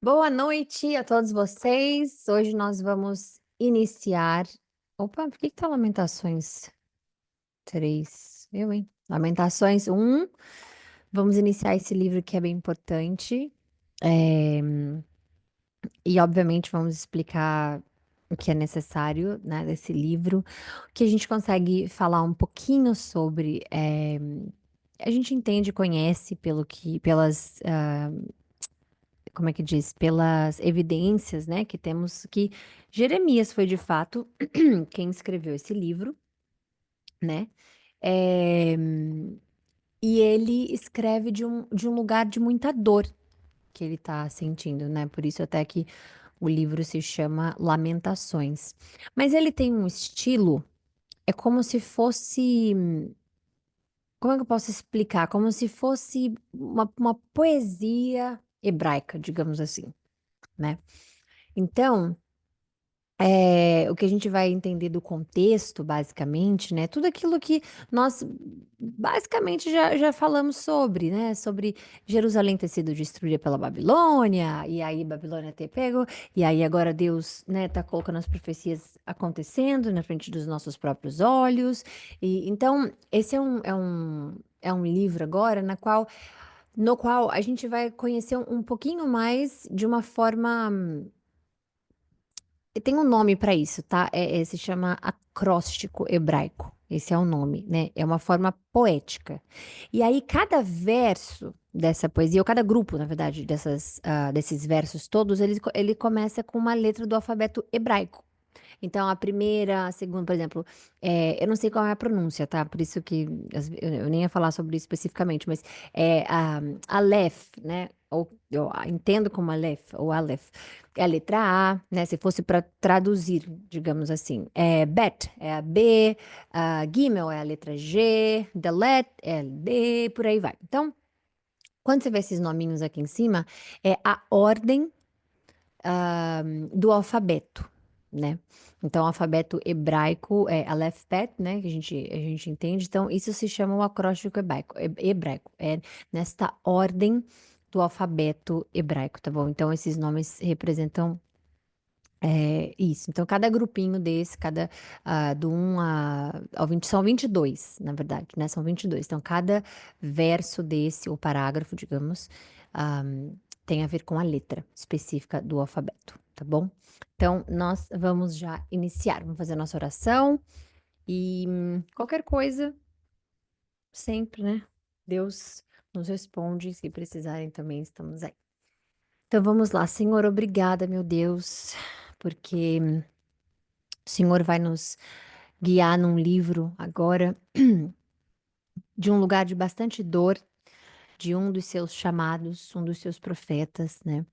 Boa noite a todos vocês. Hoje nós vamos iniciar. Opa, por que que tá Lamentações 3? Eu, hein? Lamentações 1. Vamos iniciar esse livro que é bem importante. É, E, obviamente, vamos explicar o que é necessário, né, desse livro. O que a gente consegue falar um pouquinho sobre. A gente entende e conhece pelas como é que diz? Pelas evidências, né, que temos que Jeremias foi de fato quem escreveu esse livro, né? Eh, e ele escreve de um lugar de muita dor que ele está sentindo, né? Por isso até que o livro se chama Lamentações. Mas ele tem um estilo, é como se fosse, como é que eu posso explicar? Como se fosse uma poesia hebraica, digamos assim, né? Então, o que a gente vai entender do contexto, basicamente, né? Tudo aquilo que nós basicamente já falamos sobre, né? Sobre Jerusalém ter sido destruída pela Babilônia, e aí Babilônia ter pego, e aí agora Deus, né, tá colocando as profecias acontecendo na frente dos nossos próprios olhos. E então, esse é um livro agora no qual a gente vai conhecer um pouquinho mais de uma forma. Tem um nome para isso, tá? Se chama acróstico hebraico. Esse é o nome, né? É uma forma poética. E aí, cada verso dessa poesia, ou cada grupo, na verdade, desses versos todos, ele começa com uma letra do alfabeto hebraico. Então, a primeira, a segunda, por exemplo, eu não sei qual é a pronúncia, tá? Por isso que eu nem ia falar sobre isso especificamente, mas é a Aleph, né? Ou eu entendo como Aleph, ou Aleph, é a letra A, né? Se fosse para traduzir, digamos assim. Bet é a B, a Gimel é a letra G, Dalet é a D, por aí vai. Então, quando você vê esses nominhos aqui em cima, é a ordem do alfabeto, né? Então, o alfabeto hebraico é Aleph Bet, né? Que a gente entende. Então, isso se chama o acróstico hebraico. É nesta ordem do alfabeto hebraico, tá bom? Então, esses nomes representam isso. Então, cada grupinho desse, do 1 ao 20, são 22, na verdade, né? São 22. Então, cada verso desse, ou parágrafo, digamos, ah, tem a ver com a letra específica do alfabeto, tá bom? Então, nós vamos já iniciar. Vamos fazer a nossa oração e qualquer coisa, sempre, né? Deus nos responde. Se precisarem também, estamos aí. Então, vamos lá. Senhor, obrigada, meu Deus, porque o Senhor vai nos guiar num livro agora de um lugar de bastante dor, de um dos seus chamados, um dos seus profetas, né?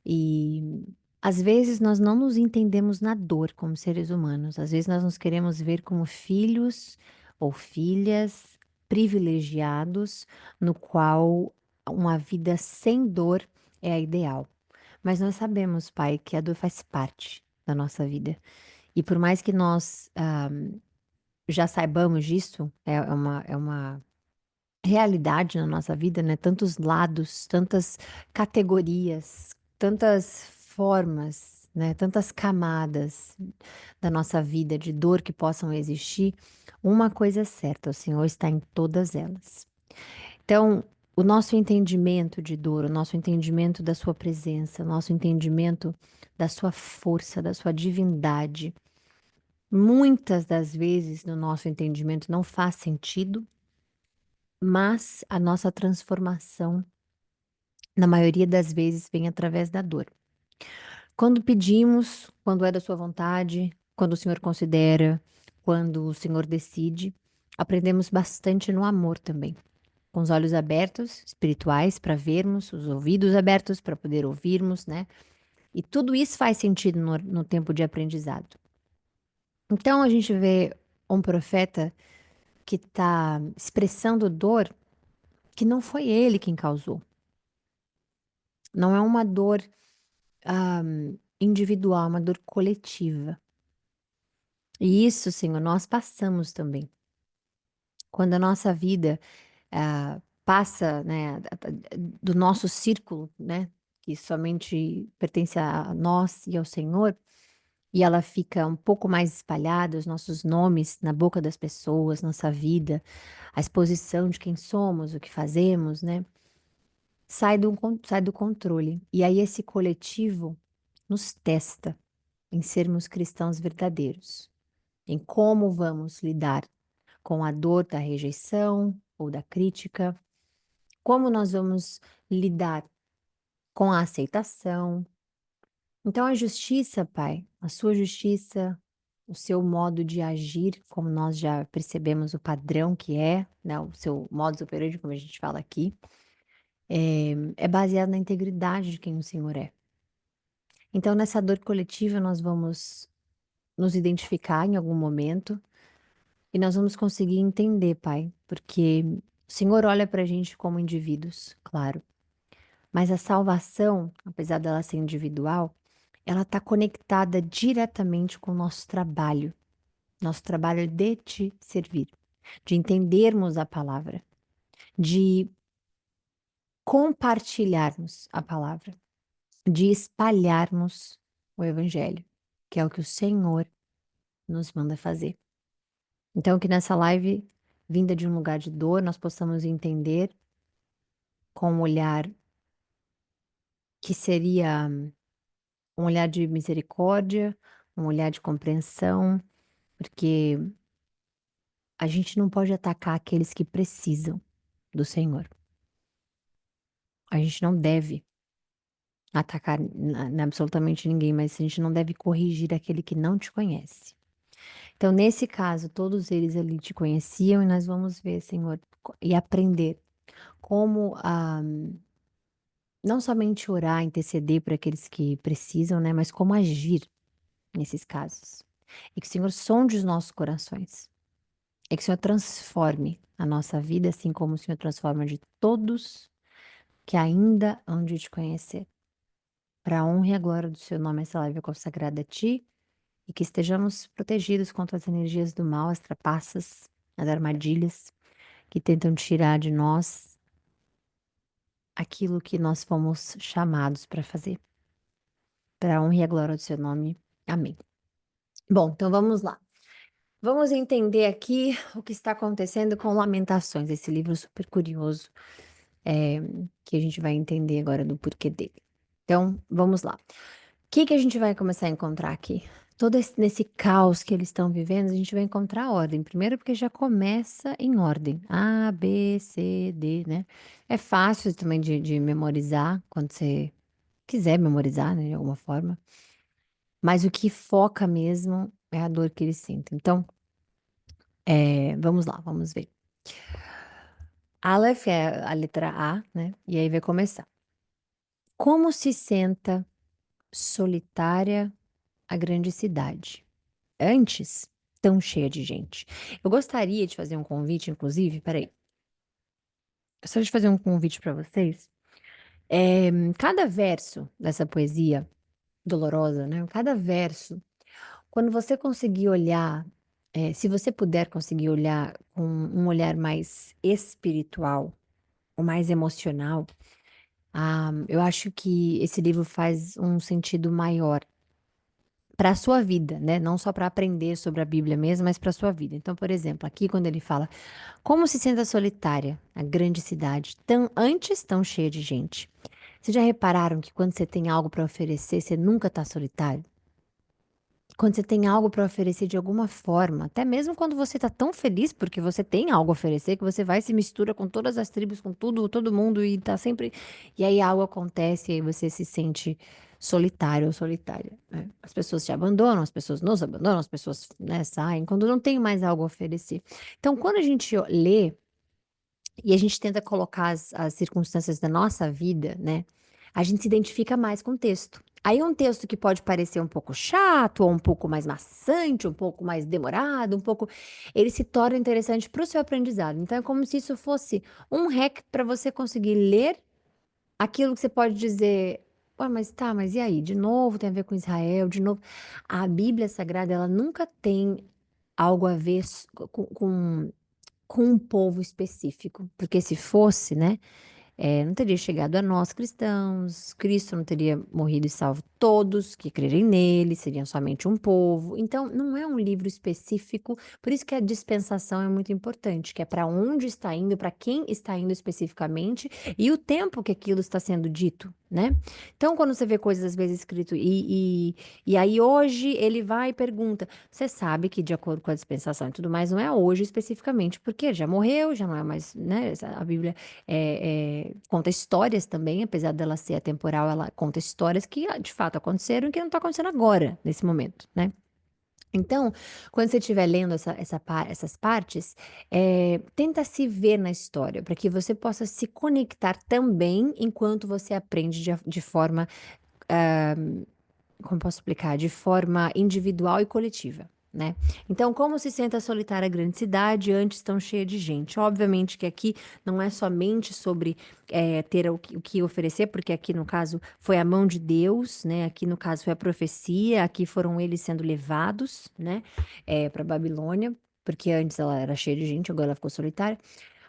E às vezes nós não nos entendemos na dor como seres humanos, às vezes nós nos queremos ver como filhos ou filhas privilegiados, no qual uma vida sem dor é a ideal. Mas nós sabemos, Pai, que a dor faz parte da nossa vida. E por mais que nós já saibamos disso, é uma realidade na nossa vida, né? Tantos lados, tantas categorias, tantas formas, né? Tantas camadas da nossa vida de dor que possam existir. Uma coisa é certa, o Senhor está em todas elas. Então, o nosso entendimento de dor, o nosso entendimento da Sua presença, o nosso entendimento da Sua força, da Sua divindade, muitas das vezes no nosso entendimento não faz sentido, mas a nossa transformação, na maioria das vezes, vem através da dor. Quando pedimos, quando é da sua vontade, quando o Senhor considera, quando o Senhor decide, aprendemos bastante no amor também. Com os olhos abertos, espirituais, para vermos, os ouvidos abertos para poder ouvirmos, né? E tudo isso faz sentido no tempo de aprendizado. Então a gente vê um profeta que está expressando dor que não foi ele quem causou. Não é uma dor individual, é uma dor coletiva. E isso, Senhor, nós passamos também. Quando a nossa vida passa, né, do nosso círculo, né? que somente pertence a nós e ao Senhor, e ela fica um pouco mais espalhada, os nossos nomes na boca das pessoas, nossa vida, a exposição de quem somos, o que fazemos, né? Sai do controle. E aí esse coletivo nos testa em sermos cristãos verdadeiros, em como vamos lidar com a dor da rejeição ou da crítica, como nós vamos lidar com a aceitação. Então, a justiça, Pai, a sua justiça, o seu modo de agir, como nós já percebemos o padrão que é, né, o seu modus operandi, como a gente fala aqui, é baseado na integridade de quem o Senhor é. Então, nessa dor coletiva, nós vamos nos identificar em algum momento e nós vamos conseguir entender, Pai, porque o Senhor olha para a gente como indivíduos, claro, mas a salvação, apesar dela ser individual, ela está conectada diretamente com o nosso trabalho de te servir, de entendermos a palavra, de compartilharmos a palavra, de espalharmos o evangelho, que é o que o Senhor nos manda fazer. Então, que nessa live, vinda de um lugar de dor, nós possamos entender com um olhar que seria um olhar de misericórdia, um olhar de compreensão, porque a gente não pode atacar aqueles que precisam do Senhor. A gente não deve atacar absolutamente ninguém, mas a gente não deve corrigir aquele que não te conhece. Então, nesse caso, todos eles ali te conheciam e nós vamos ver, Senhor, e aprender como não somente orar, interceder por aqueles que precisam, né, mas como agir nesses casos. E que o Senhor sonde os nossos corações. E que o Senhor transforme a nossa vida, assim como o Senhor transforma de todos que ainda hão de te conhecer. Para a honra e a glória do seu nome, essa live é consagrada a ti e que estejamos protegidos contra as energias do mal, as trapaças, as armadilhas que tentam tirar de nós aquilo que nós fomos chamados para fazer. Para a honra e a glória do seu nome. Amém. Bom, então vamos lá. Vamos entender aqui o que está acontecendo com Lamentações, esse livro super curioso, que a gente vai entender agora do porquê dele. Então, vamos lá. O que que a gente vai começar a encontrar aqui? Nesse caos que eles estão vivendo, a gente vai encontrar ordem. Primeiro, porque já começa em ordem. A, B, C, D, né? É fácil também de memorizar, quando você quiser memorizar, né, de alguma forma. Mas o que foca mesmo é a dor que eles sentem. Então, vamos lá, vamos ver. Aleph é a letra A, né? E aí vai começar. Como se senta solitária a grande cidade, antes tão cheia de gente. Eu gostaria de fazer um convite, inclusive, peraí, só de fazer um convite para vocês. Cada verso dessa poesia dolorosa, né? Cada verso, quando você conseguir olhar, se você puder conseguir olhar com um olhar mais espiritual, ou mais emocional, eu acho que esse livro faz um sentido maior para a sua vida, né? Não só para aprender sobre a Bíblia mesmo, mas para a sua vida. Então, por exemplo, aqui quando ele fala: como se senta solitária a grande cidade, antes tão cheia de gente. Vocês já repararam que quando você tem algo para oferecer, você nunca está solitário? Quando você tem algo para oferecer de alguma forma, até mesmo quando você está tão feliz porque você tem algo a oferecer, que você vai e se mistura com todas as tribos, com tudo, todo mundo e tá sempre. E aí algo acontece e aí você se sente solitário ou solitária, né? As pessoas te abandonam, as pessoas nos abandonam, as pessoas, né, saem quando não tem mais algo a oferecer. Então, quando a gente lê e a gente tenta colocar as circunstâncias da nossa vida, né, a gente se identifica mais com o texto. Aí um texto que pode parecer um pouco chato, ou um pouco mais maçante, um pouco mais demorado, ele se torna interessante para o seu aprendizado. Então é como se isso fosse um hack para você conseguir ler aquilo que você pode dizer: "Ué, mas tá, mas e aí? De novo tem a ver com Israel, de novo". A Bíblia Sagrada, ela nunca tem algo a ver com um povo específico, porque se fosse, né, não teria chegado a nós cristãos, Cristo não teria morrido e salvo todos que crerem nele, seriam somente um povo. Então, não é um livro específico, por isso que a dispensação é muito importante, que é para onde está indo, para quem está indo especificamente e o tempo que aquilo está sendo dito, né? Então, quando você vê coisas às vezes escrito e aí hoje ele vai e pergunta, você sabe que de acordo com a dispensação e tudo mais, não é hoje especificamente, porque ele já morreu, já não é mais, né? A Bíblia conta histórias também, apesar dela ser atemporal, ela conta histórias que de fato aconteceram e que não está acontecendo agora, nesse momento, né? Então, quando você estiver lendo essas partes, tenta se ver na história, para que você possa se conectar também enquanto você aprende de forma como posso explicar? De forma individual e coletiva, né? Então, como se sente a solitária grande cidade antes tão cheia de gente? Obviamente que aqui não é somente sobre ter o que oferecer, porque aqui no caso foi a mão de Deus, né? Aqui no caso foi a profecia, aqui foram eles sendo levados, né? Para Babilônia, porque antes ela era cheia de gente, agora ela ficou solitária.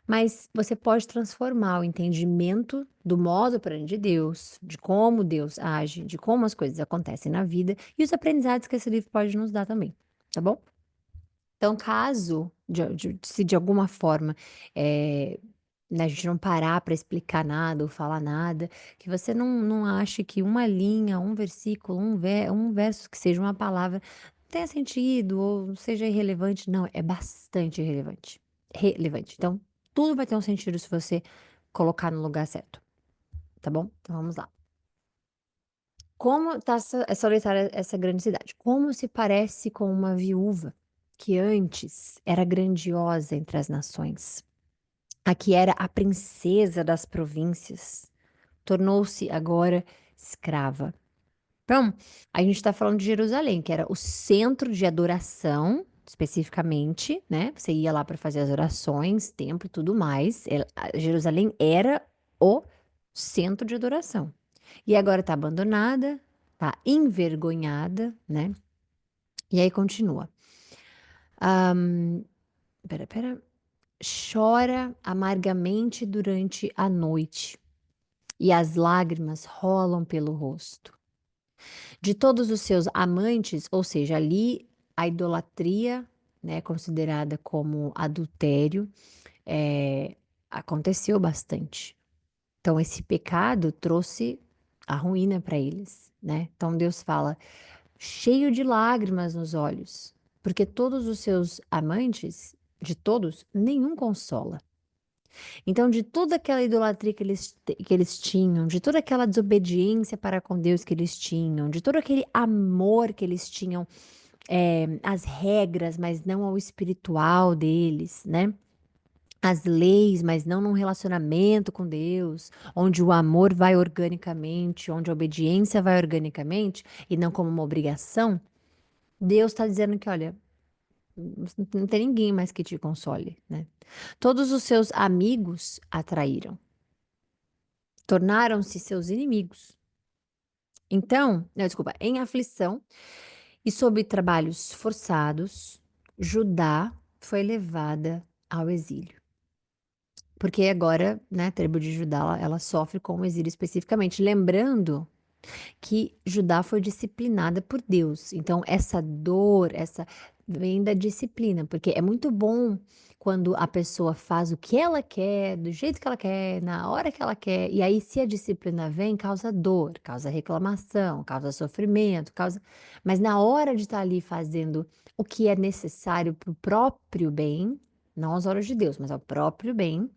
Mas você pode transformar o entendimento do modo operandi de Deus, de como Deus age, de como as coisas acontecem na vida e os aprendizados que esse livro pode nos dar também, tá bom? Então, caso se de alguma forma né, a gente não parar para explicar nada ou falar nada, que você não ache que uma linha, um versículo, um verso que seja uma palavra tenha sentido ou seja irrelevante. Não, é bastante relevante. Relevante. Então, tudo vai ter um sentido se você colocar no lugar certo, tá bom? Então vamos lá. Como tá solitária essa grande cidade? Como se parece com uma viúva que antes era grandiosa entre as nações, a que era a princesa das províncias, tornou-se agora escrava. Então, a gente está falando de Jerusalém, que era o centro de adoração, especificamente, né? Você ia lá para fazer as orações, templo e tudo mais. Jerusalém era o centro de adoração. E agora está abandonada, está envergonhada, né? E aí continua. Pera. Chora amargamente durante a noite, e as lágrimas rolam pelo rosto. De todos os seus amantes, ou seja, ali a idolatria, né, considerada como adultério, aconteceu bastante. Então, esse pecado trouxe a ruína para eles, né? Então, Deus fala, cheio de lágrimas nos olhos, porque todos os seus amantes, de todos, nenhum consola. Então, de toda aquela idolatria que eles tinham, de toda aquela desobediência para com Deus que eles tinham, de todo aquele amor que eles tinham às regras, mas não ao espiritual deles, né? As leis, mas não num relacionamento com Deus, onde o amor vai organicamente, onde a obediência vai organicamente e não como uma obrigação. Deus está dizendo que, olha, não tem ninguém mais que te console, né? Todos os seus amigos a traíram, tornaram-se seus inimigos. Então, não, desculpa, em aflição e sob trabalhos forçados, Judá foi levada ao exílio. Porque agora, né, a tribo de Judá, ela sofre com o exílio especificamente. Lembrando que Judá foi disciplinada por Deus. Então, essa dor, essa vem da disciplina, porque é muito bom quando a pessoa faz o que ela quer, do jeito que ela quer, na hora que ela quer, e aí se a disciplina vem, causa dor, causa reclamação, causa sofrimento, causa. Mas na hora de estar ali fazendo o que é necessário para o próprio bem, não às horas de Deus, mas ao próprio bem,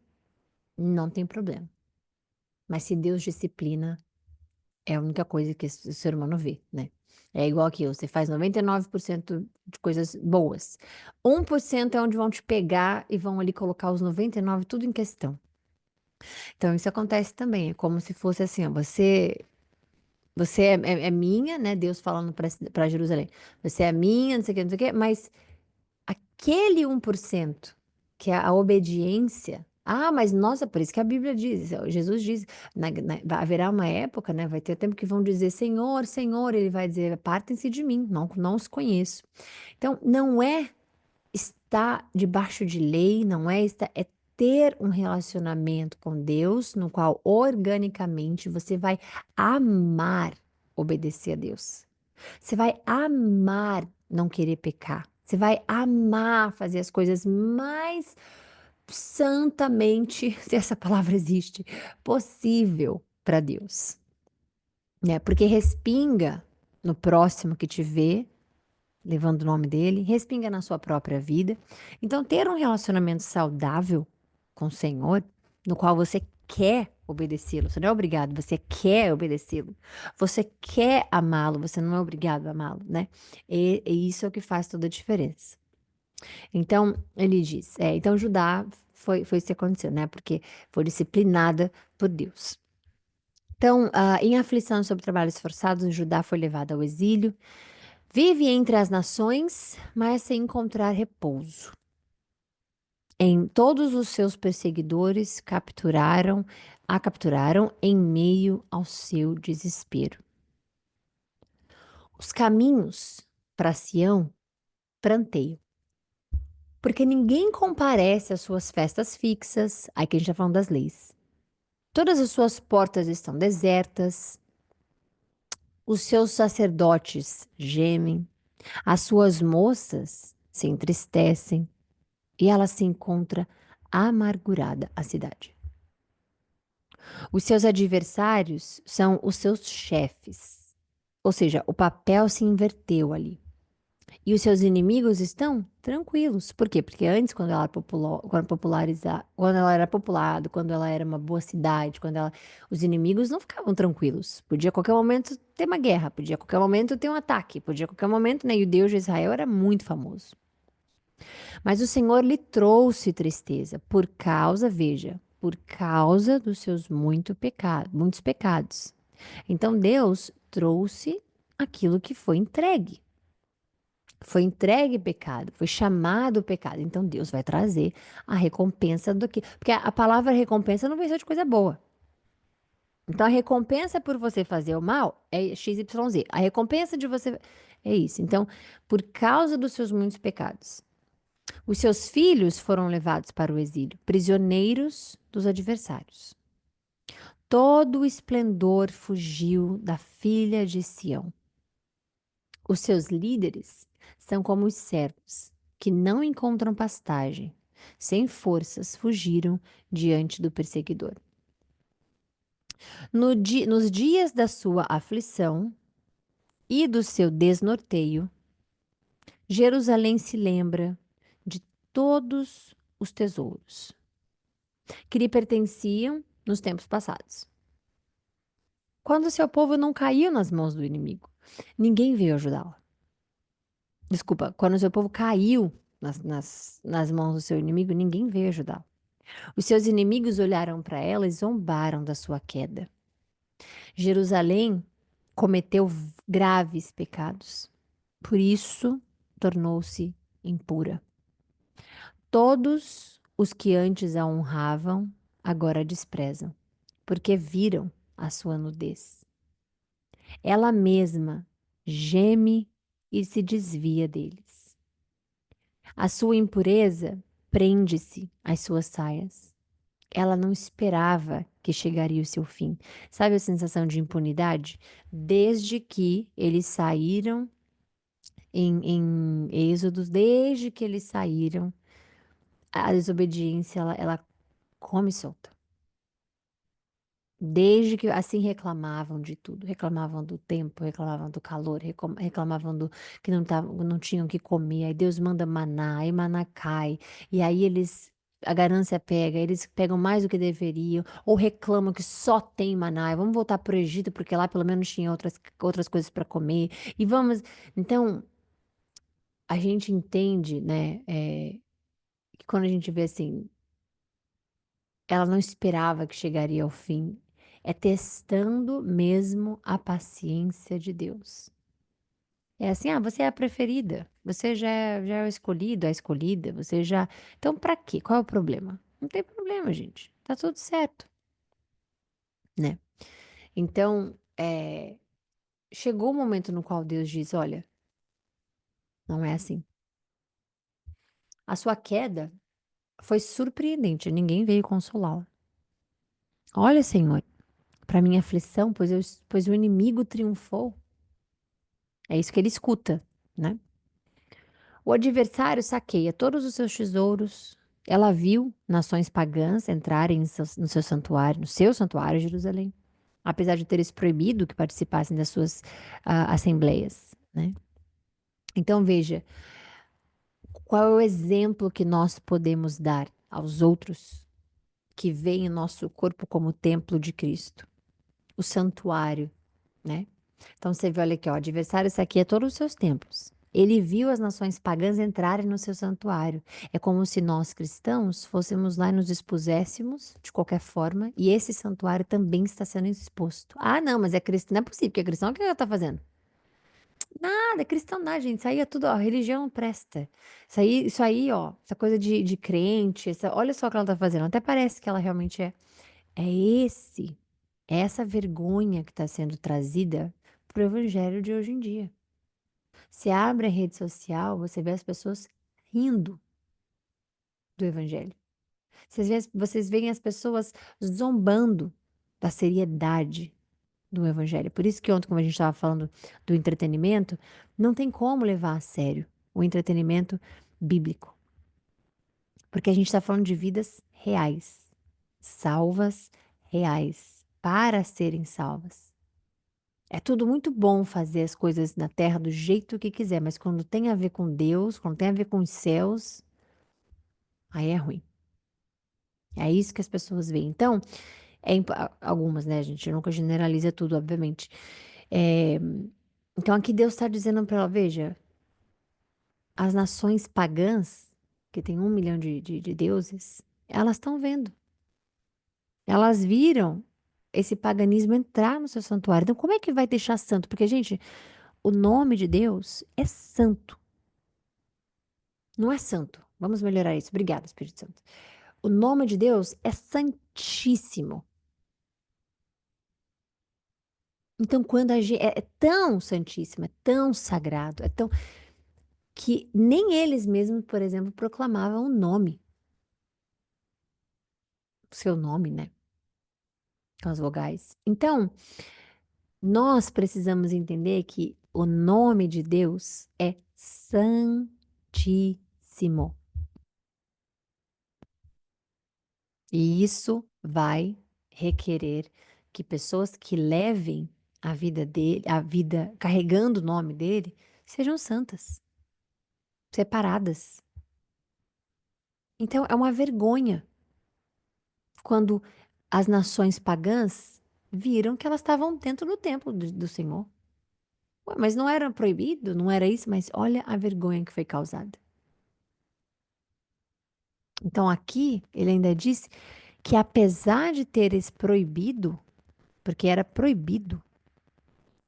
não tem problema. Mas se Deus disciplina, é a única coisa que o ser humano vê, né? É igual aqui, você faz 99% de coisas boas. 1% é onde vão te pegar e vão ali colocar os 99 tudo em questão. Então, isso acontece também. É como se fosse assim, ó, você é minha, né? Deus falando para Jerusalém. Você é minha, não sei o que, não sei o que, mas aquele 1% que é a obediência. Ah, mas nossa, por isso que a Bíblia diz, Jesus diz, haverá uma época, né? Vai ter tempo que vão dizer, Senhor, Senhor, ele vai dizer, apartem-se de mim, não os conheço. Então, não é estar debaixo de lei, não é estar, é ter um relacionamento com Deus no qual organicamente você vai amar obedecer a Deus. Você vai amar não querer pecar. Você vai amar fazer as coisas mais santamente, se essa palavra existe, possível para Deus, né? Porque respinga no próximo que te vê, levando o nome dele, respinga na sua própria vida. Então, ter um relacionamento saudável com o Senhor, no qual você quer obedecê-lo, você não é obrigado, você quer obedecê-lo, você quer amá-lo, você não é obrigado a amá-lo, né? E isso é o que faz toda a diferença. Então, ele diz, então Judá foi isso que aconteceu, né? Porque foi disciplinada por Deus. Então, em aflição sobre trabalhos forçados, Judá foi levado ao exílio. Vive entre as nações, mas sem encontrar repouso. Em todos os seus perseguidores a capturaram em meio ao seu desespero. Os caminhos para Sião pranteiam, porque ninguém comparece às suas festas fixas, aí que a gente está falando das leis. Todas as suas portas estão desertas, os seus sacerdotes gemem, as suas moças se entristecem e ela se encontra amargurada a cidade. Os seus adversários são os seus chefes, ou seja, o papel se inverteu ali. E os seus inimigos estão tranquilos. Por quê? Porque antes, quando ela era quando ela era populado, quando ela era uma boa cidade, os inimigos não ficavam tranquilos. Podia a qualquer momento ter uma guerra, podia a qualquer momento ter um ataque, podia a qualquer momento, né? E o Deus de Israel era muito famoso. Mas o Senhor lhe trouxe tristeza por causa, veja, por causa dos seus muitos pecados. Então Deus trouxe aquilo que foi entregue. Foi entregue pecado, foi chamado pecado. Então Deus vai trazer a recompensa do que. Porque a palavra recompensa não vem só de coisa boa. Então a recompensa por você fazer o mal é XYZ. A recompensa de você é isso. Então, por causa dos seus muitos pecados, os seus filhos foram levados para o exílio, prisioneiros dos adversários. Todo o esplendor fugiu da filha de Sião. Os seus líderes são como os servos, que não encontram pastagem. Sem forças, fugiram diante do perseguidor. Nos dias da sua aflição e do seu desnorteio, Jerusalém se lembra de todos os tesouros que lhe pertenciam nos tempos passados. Quando seu povo não caiu nas mãos do inimigo, ninguém veio ajudá-la. Desculpa, quando seu povo caiu nas mãos do seu inimigo, ninguém veio ajudá-la. Os seus inimigos olharam para ela e zombaram da sua queda. Jerusalém cometeu graves pecados, por isso tornou-se impura. Todos os que antes a honravam, agora a desprezam, porque viram a sua nudez. Ela mesma geme e se desvia deles. A sua impureza prende-se às suas saias. Ela não esperava que chegaria o seu fim. Sabe a sensação de impunidade? Desde que eles saíram em Êxodos, desde que eles saíram, a desobediência ela come solta. Desde que assim reclamavam de tudo, reclamavam do tempo, reclamavam do calor, reclamavam do que não tinham o que comer. Aí Deus manda maná, aí maná cai, e aí a ganância pega, eles pegam mais do que deveriam, ou reclamam que só tem maná. Vamos voltar para o Egito, porque lá pelo menos tinha outras coisas para comer. E vamos. Então, a gente entende, né, que quando a gente vê assim. Ela não esperava que chegaria ao fim. É testando mesmo a paciência de Deus. É assim, você é a preferida. Você já é o escolhido, a escolhida. Você já. Então, pra quê? Qual é o problema? Não tem problema, gente. Tá tudo certo, né? Então, chegou o momento no qual Deus diz: olha, não é assim. A sua queda Foi surpreendente, ninguém veio consolá-la. Olha, Senhor, para minha aflição, pois o inimigo triunfou. É isso que ele escuta, né? O adversário saqueia todos os seus tesouros. Ela viu nações pagãs entrarem no seu santuário, no seu santuário, Jerusalém, apesar de teres proibido que participassem das suas assembleias, né? Então veja, qual é o exemplo que nós podemos dar aos outros que veem o nosso corpo como templo de Cristo, o santuário, né? Então você vê, olha aqui, ó, o adversário saqueia todos os seus templos. Ele viu as nações pagãs entrarem no seu santuário. É como se nós cristãos fôssemos lá e nos expuséssemos de qualquer forma, e esse santuário também está sendo exposto. Ah, não, mas é cristão, não é possível, porque é cristão, o que ela está fazendo? Nada, é cristão nada, gente. Isso aí é tudo, ó, religião não presta. Isso aí, ó, essa coisa de crente, olha só o que ela está fazendo. Até parece que ela realmente é. É esse, é essa vergonha que está sendo trazida para o evangelho de hoje em dia. Você abre a rede social, você vê as pessoas rindo do evangelho. Vocês veem as pessoas zombando da seriedade do evangelho. Por isso que ontem, como a gente estava falando do entretenimento, não tem como levar a sério o entretenimento bíblico. Porque a gente está falando de vidas reais, salvas, reais, para serem salvas. É tudo muito bom fazer as coisas na terra do jeito que quiser, mas quando tem a ver com Deus, quando tem a ver com os céus, aí é ruim. É isso que as pessoas veem. Então, algumas, né, gente? Nunca generaliza tudo, obviamente. É, então, aqui Deus está dizendo para ela: veja, as nações pagãs, que tem 1 milhão de deuses, elas estão vendo. Elas viram esse paganismo entrar no seu santuário. Então, como é que vai deixar santo? Porque, gente, o nome de Deus é santo. Não é santo. Vamos melhorar isso. Obrigada, Espírito Santo. O nome de Deus é santíssimo. Então, quando a gente é tão santíssimo, é tão sagrado, é tão que nem eles mesmos, por exemplo, proclamavam o nome, o seu nome, né? Com as vogais. Então, nós precisamos entender que o nome de Deus é santíssimo. E isso vai requerer que pessoas que levem a vida dele, a vida carregando o nome dele, sejam santas, separadas. Então é uma vergonha quando as nações pagãs viram que elas estavam dentro do templo do Senhor. Ué, mas não era proibido, não era isso, mas olha a vergonha que foi causada. Então aqui ele ainda diz que apesar de teres proibido, porque era proibido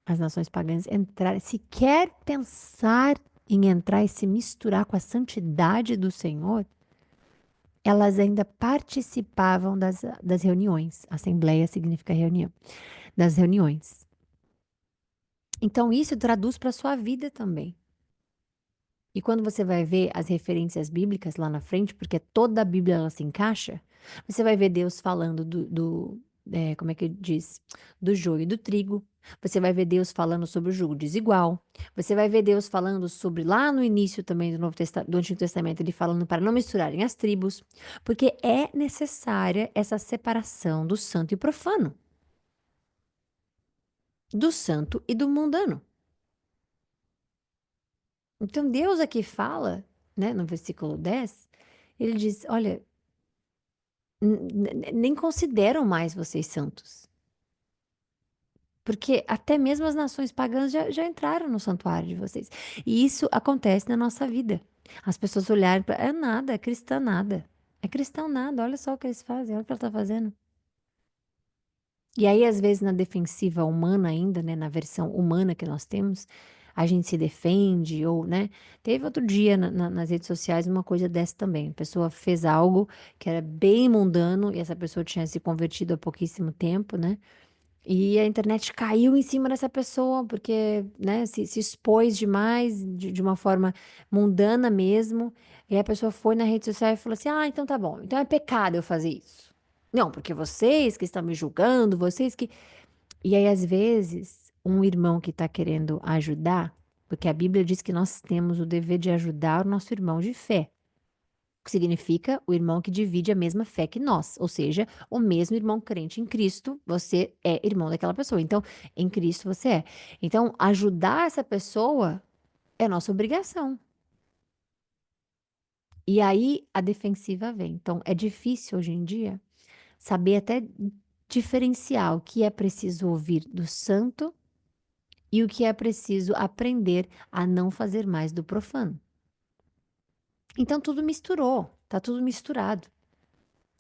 as nações pagãs entrarem, sequer pensar em entrar e se misturar com a santidade do Senhor, elas ainda participavam das reuniões. Assembleia significa reunião, das reuniões. Então, isso traduz para a sua vida também. E quando você vai ver as referências bíblicas lá na frente, porque toda a Bíblia ela se encaixa, você vai ver Deus falando como é que diz? Do joio e do trigo. Você vai ver Deus falando sobre o jugo desigual. Você vai ver Deus falando sobre, lá no início também do Antigo Testamento, ele falando para não misturarem as tribos, porque é necessária essa separação do santo e profano, do santo e do mundano. Então Deus aqui fala, né, no versículo 10, ele diz: olha, nem consideram mais vocês santos. Porque até mesmo as nações pagãs já entraram no santuário de vocês. E isso acontece na nossa vida. As pessoas olharem para. É nada, é cristã nada. É cristão nada, olha só o que eles fazem, olha o que ela está fazendo. E aí, às vezes, na defensiva humana ainda, né, na versão humana que nós temos, a gente se defende ou, né? Teve outro dia nas redes sociais uma coisa dessa também. A pessoa fez algo que era bem mundano e essa pessoa tinha se convertido há pouquíssimo tempo, né? E a internet caiu em cima dessa pessoa porque, né, se expôs demais, de uma forma mundana mesmo. E aí a pessoa foi na rede social e falou assim: ah, então tá bom, então é pecado eu fazer isso. Não, porque vocês que estão me julgando, vocês que. E aí, às vezes, um irmão que está querendo ajudar, porque a Bíblia diz que nós temos o dever de ajudar o nosso irmão de fé. O que significa o irmão que divide a mesma fé que nós, ou seja, o mesmo irmão crente em Cristo, você é irmão daquela pessoa. Então, em Cristo você é. Então, ajudar essa pessoa é nossa obrigação. E aí a defensiva vem. Então, é difícil hoje em dia saber até diferenciar o que é preciso ouvir do santo e o que é preciso aprender a não fazer mais do profano. Então, tudo misturou, tá tudo misturado.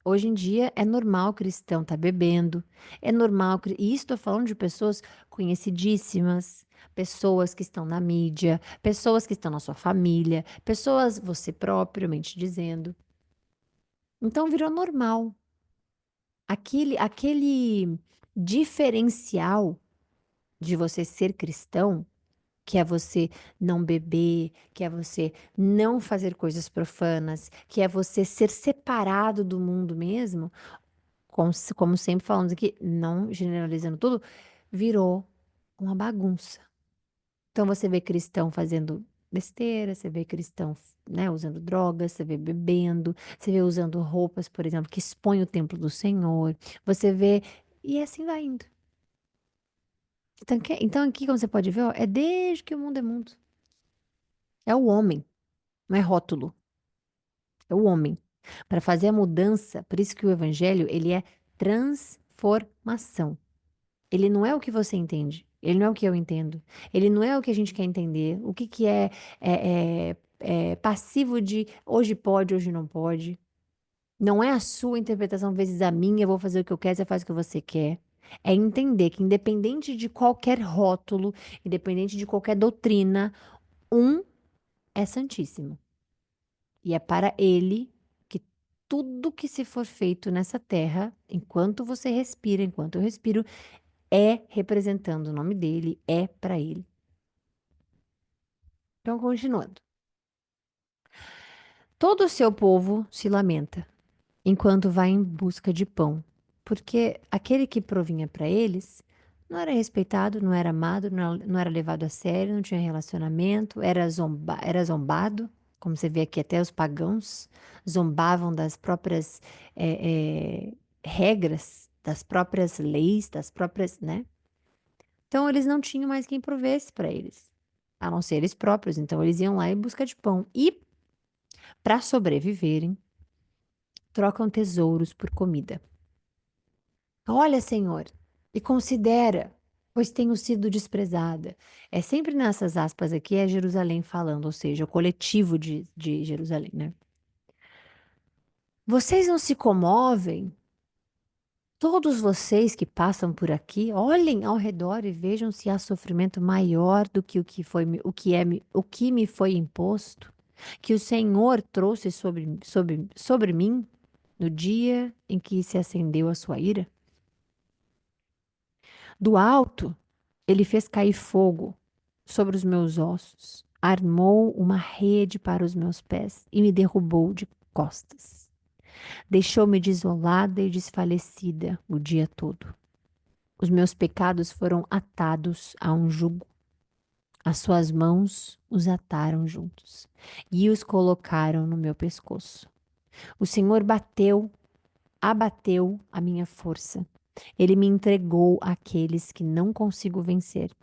Hoje em dia é normal o cristão estar bebendo, é normal, e isso estou falando de pessoas conhecidíssimas, pessoas que estão na mídia, pessoas que estão na sua família, pessoas, você propriamente dizendo. Então virou normal. Aquele diferencial de você ser cristão, que é você não beber, que é você não fazer coisas profanas, que é você ser separado do mundo mesmo, como sempre falamos aqui, não generalizando tudo, virou uma bagunça. Então você vê cristão fazendo besteira, você vê cristão, né, usando drogas, você vê bebendo, você vê usando roupas, por exemplo, que expõem o templo do Senhor, você vê, e assim vai indo. Então, então aqui, como você pode ver, ó, é desde que o mundo é mundo. É o homem, não é rótulo, é o homem. Para fazer a mudança, por isso que o evangelho, ele é transformação. Ele não é o que você entende. Ele não é o que eu entendo. Ele não é o que a gente quer entender. O que que é passivo de hoje pode, hoje não pode. Não é a sua interpretação vezes a minha, eu vou fazer o que eu quero, você faz o que você quer. É entender que independente de qualquer rótulo, independente de qualquer doutrina, um é santíssimo. E é para ele que tudo que se for feito nessa terra, enquanto você respira, enquanto eu respiro, é representando o nome dele, é para ele. Então, continuando. Todo o seu povo se lamenta, enquanto vai em busca de pão, porque aquele que provinha para eles não era respeitado, não era amado, não era levado a sério, não tinha relacionamento, era zombado, como você vê aqui, até os pagãos zombavam das próprias regras, das próprias leis, das próprias, né? Então, eles não tinham mais quem provesse para eles, a não ser eles próprios. Então, eles iam lá em busca de pão. E, para sobreviverem, trocam tesouros por comida. Olha, Senhor, e considera, pois tenho sido desprezada. É sempre nessas aspas aqui, é Jerusalém falando, ou seja, o coletivo de Jerusalém, né? Vocês não se comovem? Todos vocês que passam por aqui, olhem ao redor e vejam se há sofrimento maior do que o que me foi imposto, que o Senhor trouxe sobre mim no dia em que se acendeu a sua ira. Do alto, ele fez cair fogo sobre os meus ossos, armou uma rede para os meus pés e me derrubou de costas. Deixou-me desolada e desfalecida o dia todo. Os meus pecados foram atados a um jugo. As suas mãos os ataram juntos e os colocaram no meu pescoço. O Senhor abateu a minha força. Ele me entregou àqueles que não consigo vencer.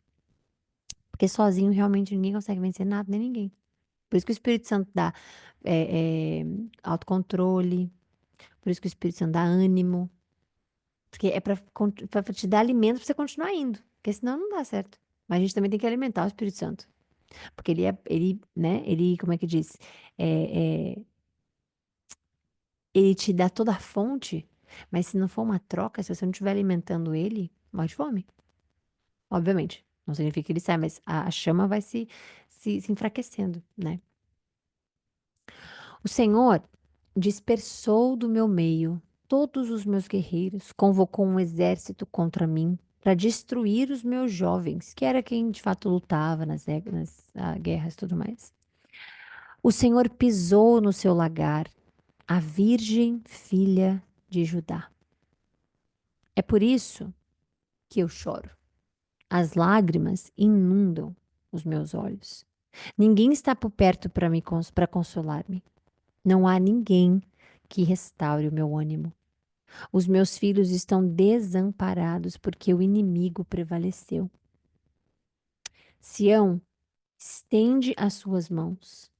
Porque sozinho realmente ninguém consegue vencer nada, nem ninguém. Por isso que o Espírito Santo dá autocontrole, por isso que o Espírito Santo dá ânimo, porque é para te dar alimento para você continuar indo, porque senão não dá certo. Mas a gente também tem que alimentar o Espírito Santo, porque né, ele, como é que diz? Ele te dá toda a fonte, mas se não for uma troca, se você não estiver alimentando ele, morre de fome. Obviamente. Não significa que ele sai, mas a chama vai se enfraquecendo, né? O Senhor dispersou do meu meio todos os meus guerreiros, convocou um exército contra mim para destruir os meus jovens, que era quem de fato lutava nas guerras e tudo mais. O Senhor pisou no seu lagar, a virgem filha de Judá. É por isso que eu choro. As lágrimas inundam os meus olhos. Ninguém está por perto para consolar-me. Não há ninguém que restaure o meu ânimo. Os meus filhos estão desamparados porque o inimigo prevaleceu. Sião estende as suas mãos,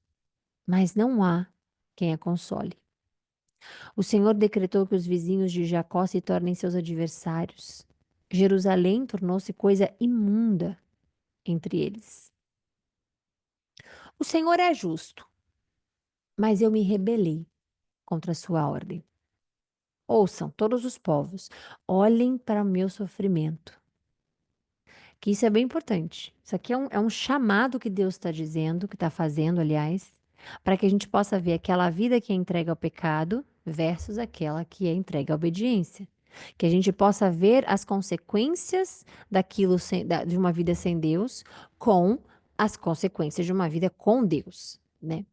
mas não há quem a console. O Senhor decretou que os vizinhos de Jacó se tornem seus adversários. Jerusalém tornou-se coisa imunda entre eles. O Senhor é justo, mas eu me rebelei contra a sua ordem. Ouçam, todos os povos, olhem para o meu sofrimento. Que isso é bem importante. Isso aqui é um chamado que Deus está dizendo, que está fazendo, aliás, para que a gente possa ver aquela vida que é entregue ao pecado versus aquela que é entregue à obediência. Que a gente possa ver as consequências de uma vida sem Deus com as consequências de uma vida com Deus, né?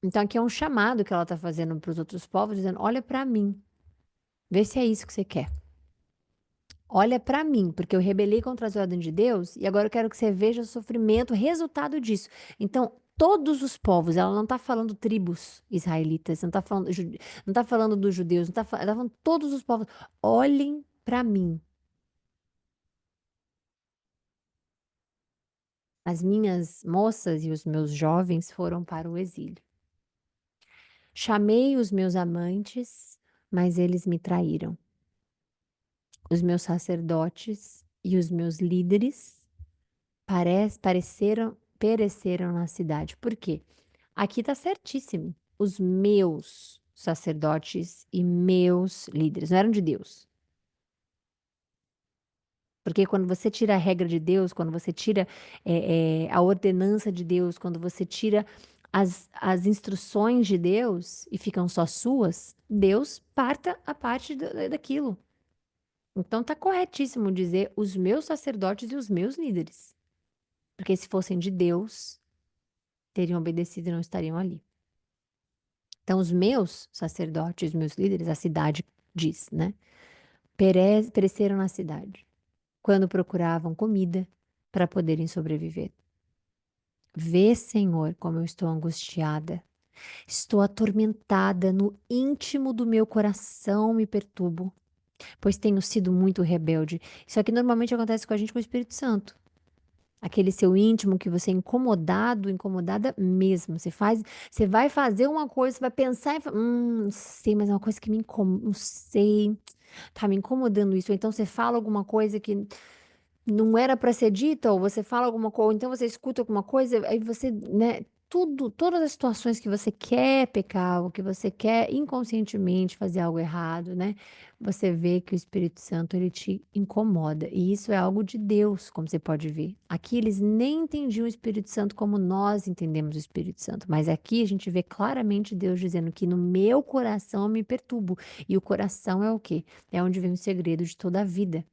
Então aqui é um chamado que ela está fazendo para os outros povos, dizendo: olha para mim, vê se é isso que você quer. Olha para mim, porque eu rebelei contra as ordens de Deus e agora eu quero que você veja o sofrimento, resultado disso. Então, todos os povos, ela não está falando tribos israelitas, não está falando, não tá falando dos judeus, não tá, ela tá falando todos os povos. Olhem para mim. As minhas moças e os meus jovens foram para o exílio. Chamei os meus amantes, mas eles me traíram. Os meus sacerdotes e os meus líderes pereceram na cidade. Por quê? Aqui está certíssimo. Os meus sacerdotes e meus líderes não eram de Deus. Porque quando você tira a regra de Deus, quando você tira a ordenança de Deus, quando você tira as instruções de Deus e ficam só suas, Deus parta a parte daquilo. Então tá corretíssimo dizer os meus sacerdotes e os meus líderes. Porque se fossem de Deus, teriam obedecido e não estariam ali. Então, os meus sacerdotes, os meus líderes, a cidade diz, né? Pereceram na cidade, quando procuravam comida para poderem sobreviver. Vê, Senhor, como eu estou angustiada. Estou atormentada no íntimo do meu coração, me perturbo, pois tenho sido muito rebelde. Isso aqui normalmente acontece com a gente com o Espírito Santo. Aquele seu íntimo que você é incomodado, incomodada mesmo. Você vai fazer uma coisa, você vai pensar e fala, não sei, mas é uma coisa que me incomoda, não sei, tá me incomodando isso. Ou então você fala alguma coisa que não era para ser dita, ou você fala alguma coisa, ou então você escuta alguma coisa, aí você, né, todas as situações que você quer pecar, ou que você quer inconscientemente fazer algo errado, né? Você vê que o Espírito Santo ele te incomoda, e isso é algo de Deus, como você pode ver. Aqui eles nem entendiam o Espírito Santo como nós entendemos o Espírito Santo, mas aqui a gente vê claramente Deus dizendo que no meu coração eu me perturbo, e o coração é o quê? É onde vem o segredo de toda a vida.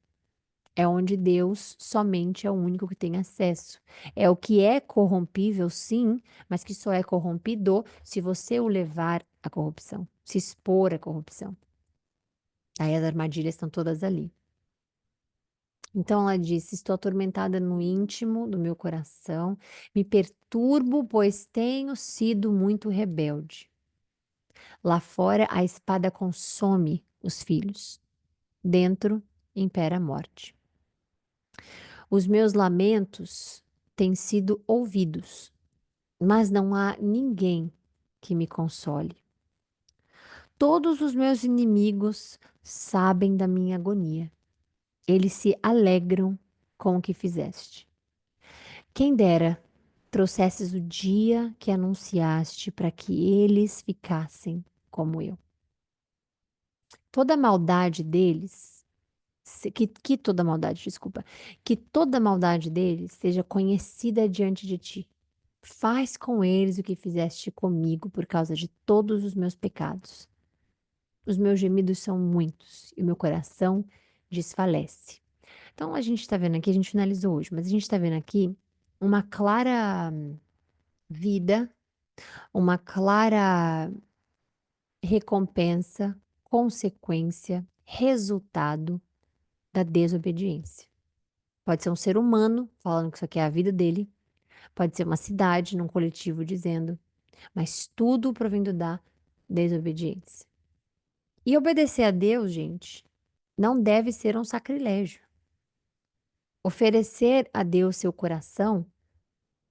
É onde Deus somente é o único que tem acesso. É o que é corrompível, sim, mas que só é corrompido se você o levar à corrupção, se expor à corrupção. Aí as armadilhas estão todas ali. Então ela disse: estou atormentada no íntimo do meu coração, me perturbo, pois tenho sido muito rebelde. Lá fora a espada consome os filhos, dentro impera a morte. Os meus lamentos têm sido ouvidos, mas não há ninguém que me console. Todos os meus inimigos sabem da minha agonia. Eles se alegram com o que fizeste. Quem dera trouxesses o dia que anunciaste para que eles ficassem como eu. Toda a maldade deles, que toda maldade, desculpa, que toda a maldade deles seja conhecida diante de ti. Faz com eles o que fizeste comigo por causa de todos os meus pecados. Os meus gemidos são muitos e o meu coração desfalece. Então a gente está vendo aqui, a gente finalizou hoje, mas a gente está vendo aqui uma clara vida uma clara recompensa, consequência, resultado da desobediência. Pode ser um ser humano falando que isso aqui é a vida dele, pode ser uma cidade, num coletivo dizendo, mas tudo provindo da desobediência. E obedecer a Deus, gente, não deve ser um sacrilégio. Oferecer a Deus seu coração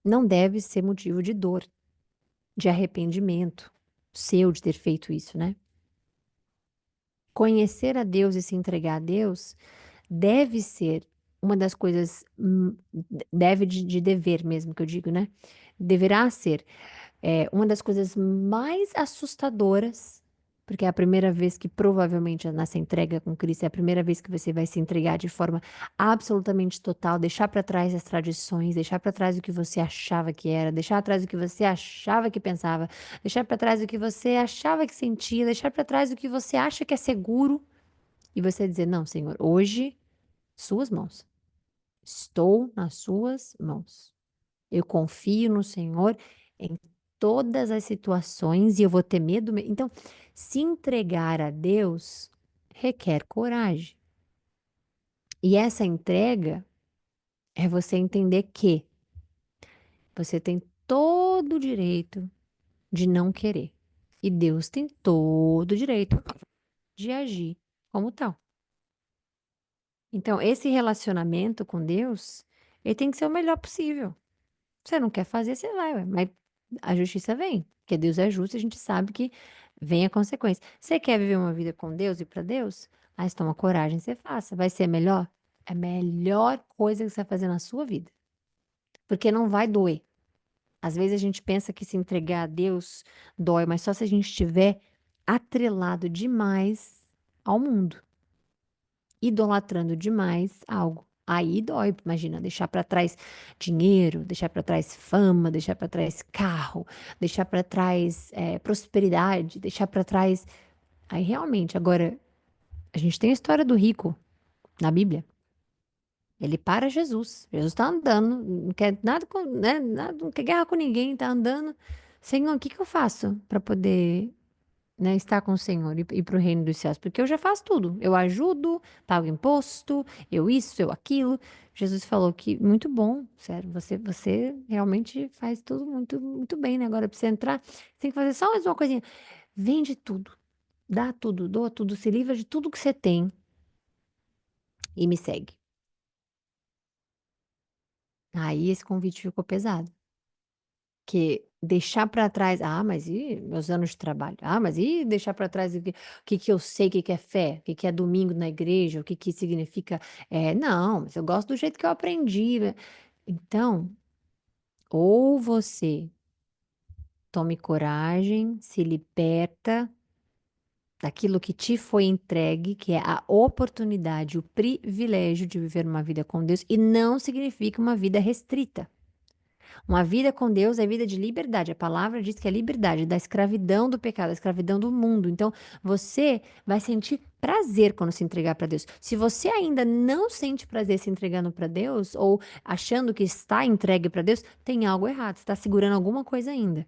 não deve ser motivo de dor, de arrependimento seu de ter feito isso, né? Conhecer a Deus e se entregar a Deus deve ser uma das coisas, deve de dever mesmo que eu digo, né? Deverá ser uma das coisas mais assustadoras, porque é a primeira vez que provavelmente nessa entrega com Cristo, é a primeira vez que você vai se entregar de forma absolutamente total, deixar para trás as tradições, deixar para trás o que você achava que era, deixar atrás o que você achava que pensava, deixar para trás o que você achava que sentia, deixar para trás o que você acha que é seguro e você dizer: Não, Senhor, hoje, suas mãos, estou nas suas mãos. Eu confio no Senhor em todas as situações e eu vou ter medo. Então, se entregar a Deus requer coragem. E essa entrega é você entender que você tem todo o direito de não querer. E Deus tem todo o direito de agir como tal. Então, esse relacionamento com Deus, ele tem que ser o melhor possível. Você não quer fazer, você vai, ué, mas a justiça vem, porque Deus é justo, a gente sabe que vem a consequência. Você quer viver uma vida com Deus e para Deus? Aí você toma coragem, você faça. Vai ser melhor? É a melhor coisa que você vai fazer na sua vida, porque não vai doer. Às vezes a gente pensa que se entregar a Deus dói, mas só se a gente estiver atrelado demais ao mundo, idolatrando demais algo. Aí dói, imagina, deixar para trás dinheiro, deixar para trás fama, deixar para trás carro, deixar para trás prosperidade, deixar para trás. Aí realmente, agora, a gente tem a história do rico na Bíblia. Ele para Jesus. Jesus está andando, não quer nada com, né, não quer guerra com ninguém, está andando. Senhor, o que que eu faço para poder, né, estar com o Senhor e ir para o reino dos céus, porque eu já faço tudo. Eu ajudo, pago imposto, eu isso, eu aquilo. Jesus falou que muito bom, sério, você realmente faz tudo muito, muito bem, né? Agora, para você entrar, você tem que fazer só mais uma coisinha. Vende tudo, dá tudo, doa tudo, se livra de tudo que você tem e me segue. Aí esse convite ficou pesado. Que deixar para trás, mas e meus anos de trabalho? Mas e deixar para trás o que eu sei, o que é fé, o que é domingo na igreja, o que significa, não, mas eu gosto do jeito que eu aprendi, né. Então, ou você tome coragem, se liberta daquilo que te foi entregue, que é a oportunidade, o privilégio de viver uma vida com Deus, e não significa uma vida restrita. Uma vida com Deus é vida de liberdade. A palavra diz que é liberdade da escravidão do pecado, da escravidão do mundo. Então, você vai sentir prazer quando se entregar para Deus. Se você ainda não sente prazer se entregando para Deus, ou achando que está entregue para Deus, tem algo errado. Você está segurando alguma coisa ainda.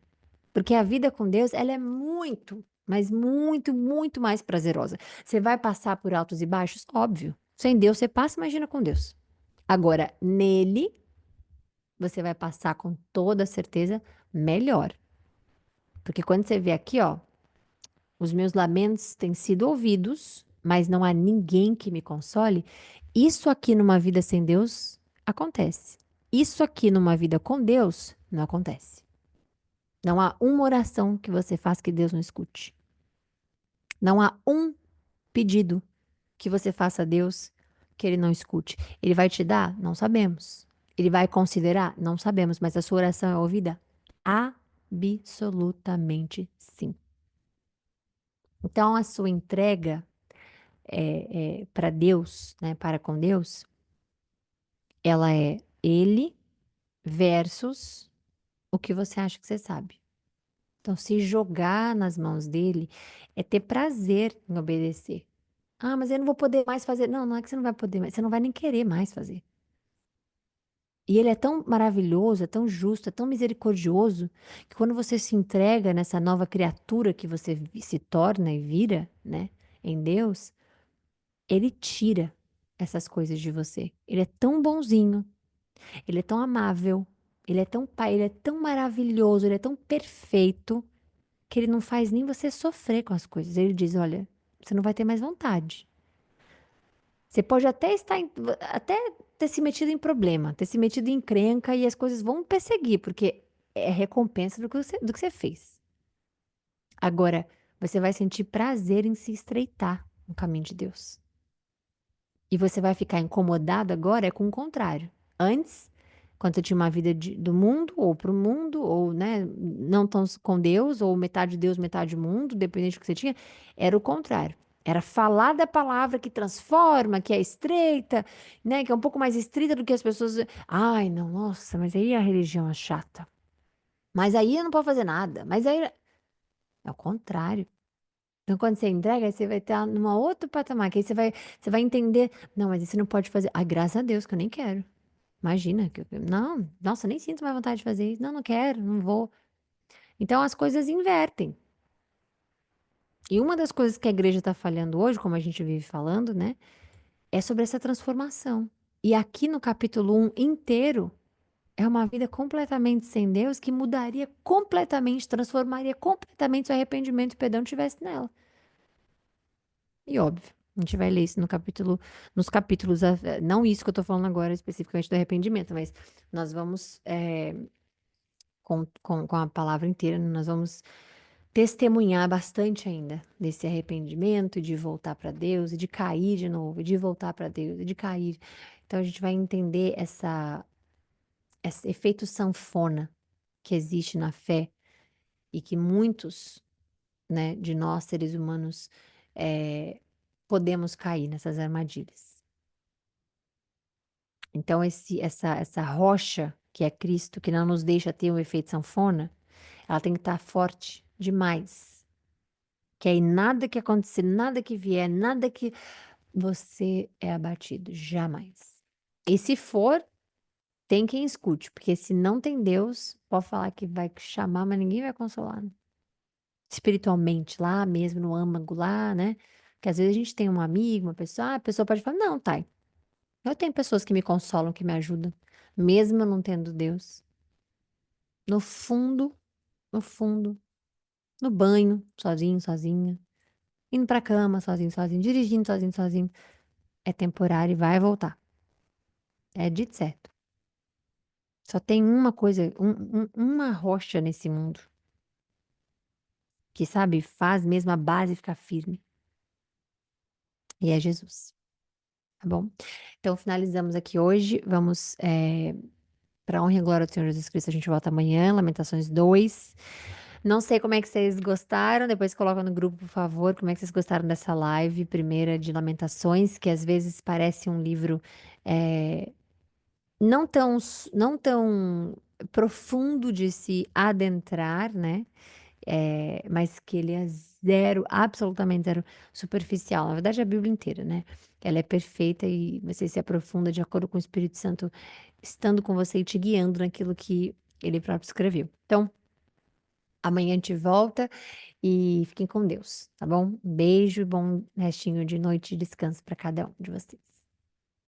Porque a vida com Deus, ela é muito, mas muito, muito mais prazerosa. Você vai passar por altos e baixos? Óbvio. Sem Deus você passa, imagina com Deus. Agora, nele você vai passar com toda certeza melhor. Porque quando você vê aqui, ó, os meus lamentos têm sido ouvidos, mas não há ninguém que me console. Isso aqui numa vida sem Deus acontece. Isso aqui numa vida com Deus não acontece. Não há uma oração que você faz que Deus não escute. Não há um pedido que você faça a Deus que ele não escute. Ele vai te dar? Não sabemos. Ele vai considerar? Não sabemos, mas a sua oração é ouvida? Absolutamente sim. Então, a sua entrega para Deus, né, para com Deus, ela é Ele versus o que você acha que você sabe. Então, se jogar nas mãos dele é ter prazer em obedecer. Mas eu não vou poder mais fazer. Não, não é que você não vai poder mais, você não vai nem querer mais fazer. E ele é tão maravilhoso, é tão justo, é tão misericordioso, que quando você se entrega nessa nova criatura que você se torna e vira, né, em Deus, ele tira essas coisas de você. Ele é tão bonzinho, ele é tão amável, ele é tão pai, ele é tão maravilhoso, ele é tão perfeito, que ele não faz nem você sofrer com as coisas. Ele diz: olha, você não vai ter mais vontade. Você pode até até ter se metido em problema, ter se metido em encrenca e as coisas vão perseguir, porque é recompensa do que você fez. Agora, você vai sentir prazer em se estreitar no caminho de Deus. E você vai ficar incomodado agora é com o contrário. Antes, quando você tinha uma vida do mundo, ou pro mundo, ou, né, não tão com Deus, ou metade Deus, metade mundo, dependente do que você tinha, era o contrário. Era falar da palavra que transforma, que é estreita, né, que é um pouco mais estrita do que as pessoas. Ai, não, nossa, mas aí a religião é chata. Mas aí eu não posso fazer nada. Mas aí é o contrário. Então, quando você entrega, aí você vai estar numa outro patamar, que aí você vai entender, não, mas isso você não pode fazer. Ai, graças a Deus que eu nem quero. Imagina, não, nossa, nem sinto mais vontade de fazer isso. Não, não quero, não vou. Então, as coisas invertem. E uma das coisas que a igreja está falhando hoje, como a gente vive falando, né, é sobre essa transformação. E aqui no capítulo 1 inteiro, é uma vida completamente sem Deus que mudaria completamente, transformaria completamente se o arrependimento e o perdão tivesse nela. E óbvio, a gente vai ler isso no capítulo, nos capítulos, não isso que eu tô falando agora especificamente do arrependimento, mas nós vamos, com a palavra inteira, nós vamos testemunhar bastante ainda desse arrependimento, de voltar para Deus, e de cair de novo, e de voltar para Deus, e de cair. Então a gente vai entender esse efeito sanfona que existe na fé e que muitos, né, de nós, seres humanos, eh, podemos cair nessas armadilhas. Então essa rocha que é Cristo, que não nos deixa ter o efeito sanfona, ela tem que estar forte demais, que aí nada que acontecer, nada que vier, nada que você é abatido, jamais. E se for, tem quem escute, porque se não tem Deus, pode falar que vai chamar, mas ninguém vai consolar, né? Espiritualmente, lá mesmo no âmago, lá, né? Que às vezes a gente tem um amigo, uma pessoa, a pessoa pode falar, não, tá. Eu tenho pessoas que me consolam, que me ajudam, mesmo eu não tendo Deus. No fundo, no fundo, no banho, sozinho, sozinha, indo pra cama, sozinho, sozinho, dirigindo sozinho, sozinho. É temporário e vai voltar. É dito certo. Só tem uma coisa, uma rocha nesse mundo que, sabe, faz mesmo a base ficar firme. E é Jesus, tá bom? Então, finalizamos aqui hoje. Vamos, para honra e glória do Senhor Jesus Cristo, a gente volta amanhã, Lamentações 2. Não sei como é que vocês gostaram, depois coloca no grupo, por favor, como é que vocês gostaram dessa live, primeira de Lamentações, que às vezes parece um livro eh, não tão profundo de se adentrar, né? Mas que ele é zero, absolutamente zero superficial. Na verdade, a Bíblia inteira, né? Ela é perfeita e você se aprofunda de acordo com o Espírito Santo estando com você e te guiando naquilo que ele próprio escreveu. Então, amanhã a gente volta e fiquem com Deus, tá bom? Um beijo e bom restinho de noite e descanso para cada um de vocês.